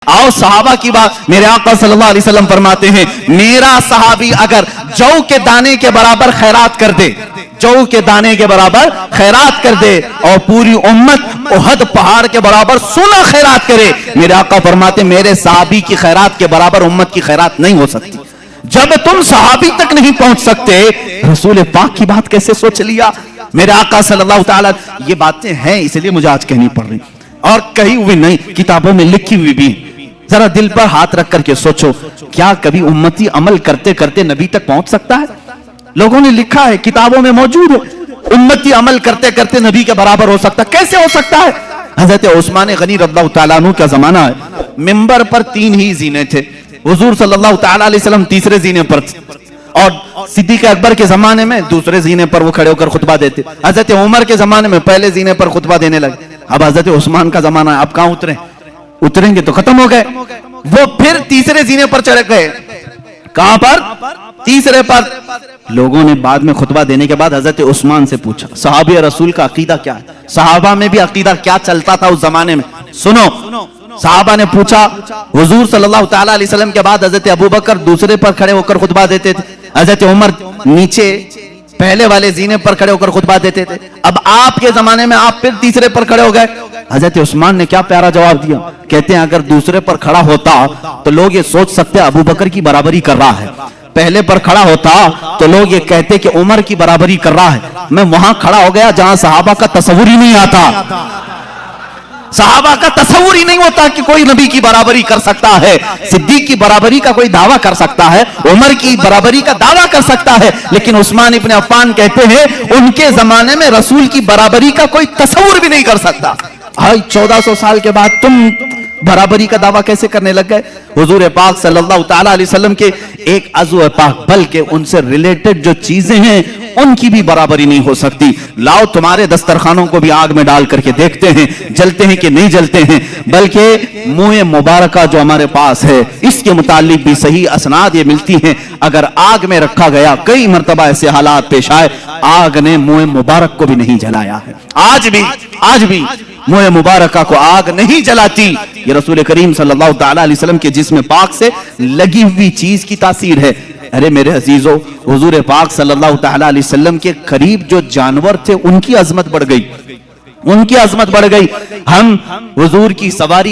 आओ सहाबा की बात, मेरे आका सल्लल्लाहु अलैहि वसल्लम फरमाते हैं, मेरा सहाबी अगर जौ के दाने के बराबर खैरात कर दे, जौ के दाने के बराबर खैरात कर दे और पूरी उम्मत उहद पहाड़ के बराबर 16 खैरात करे, मेरे आका फरमाते मेरे सहाबी की खैरात के बराबर उम्मत की खैरात नहीं हो सकती। जब तुम सहाबी तक नहीं पहुंच सकते, रसूल पाक की बात कैसे सोच लिया। मेरे आका सल्लल्लाहु ताला, ये बातें हैं इसलिए मुझे आज कहनी पड़ रही और कही हुई नहीं, किताबों में लिखी हुई भी। जरा दिल पर हाथ रख करके सोचो, क्या कभी उम्मती अमल करते करते नबी तक पहुंच सकता है? लोगों ने लिखा है, किताबों में मौजूद है, उम्मती अमल करते करते नबी के बराबर हो सकता। कैसे हो सकता है? हजरत उस्मान गनी रज़ियल्लाहु ताला अन्हु का जमाना है, मिंबर पर 3 ही जीने थे। हुजूर सल्लल्लाहु ताला अलैहि वसल्लम तीसरे जीने पर और सिद्दीक अकबर के जमाने में दूसरे जीने पर वो खड़े होकर खुतबा देते। हजरत उमर के जमाने में पहले जीने पर खुतबा देने लगे। अब हजरत उस्मान का जमाना है, अब कहां उतरेंगे तो खत्म हो गए। वो फिर तीसरे जीने पर चढ़ गए। कहां पर? तीसरे पर। लोगों ने बाद में खुतबा देने के बाद हजरत उस्मान से पूछा, सहाबे रसूल का अकीदा क्या है? सहाबा में भी अकीदा क्या चलता था उस जमाने में? सुनो, सहाबा ने पूछा। हुजूर सल्लल्लाहु ताला अलैहि वसल्लम के बाद हजरत अबू बकर दूसरे पर खड़े होकर खुतबा देते थे, हजरत उमर नीचे पहले वाले जीने पर खड़े होकर खुतबा देते थे। अब आपके जमाने में आप फिर तीसरे पर खड़े हो गए। हजरत उस्मान ने क्या प्यारा जवाब दिया, कहते हैं अगर दूसरे पर खड़ा होता तो लोग ये सोच सकते अबू बकर की बराबरी कर रहा है, पहले पर खड़ा होता तो लोग ये कहते कि उमर की बराबरी कर रहा है। मैं वहां खड़ा हो गया जहां सहाबा का तस्वुर ही नहीं आता। सहाबा का तस्वुर ही नहीं होता कि कोई नबी की बराबरी कर सकता है, सिद्दीक की बराबरी का कोई दावा कर सकता है, उमर की बराबरी का दावा कर सकता है, लेकिन उस्मान इब्न अफ़्फ़ान कहते हैं उनके जमाने में रसूल की बराबरी का कोई तस्वुर भी नहीं कर सकता। 1400 साल के बाद तुम बराबरी का दावा कैसे करने लग गए? हुजूर पाक सल्लल्लाहु ताला अलैहि वसल्लम के एक अज़ू पाक, बल्कि उनसे रिलेटेड जो चीजें हैं उनकी भी बराबरी नहीं हो सकती। लाओ तुम्हारे दस्तरखानों को भी आग में डाल करके देखते हैं जलते हैं कि नहीं जलते हैं। बल्कि मुँह मुबारका जो हमारे पास है इसके मुतालिक भी सही असनाद ये मिलती हैं, अगर आग में रखा गया, कई मर्तबा ऐसे हालात पेश आए, आग ने मुँह मुबारक को भी नहीं जलाया है। आज भी मुँह मुबारका को आग नहीं जलाती। ये रसूल करीम सल्लल्लाहु ताला अलैहि वसल्लम के जिस्म पाक से लगी हुई चीज की तासीर है। अरे मेरे अजीजों, हुजूर पाक सल्लल्लाहु ताला अलैहि वसल्लम के करीब जो जानवर थे उनकी अजमत बढ़ गई, उनकी अजमत बढ़ गई। हम हुजूर की सवारी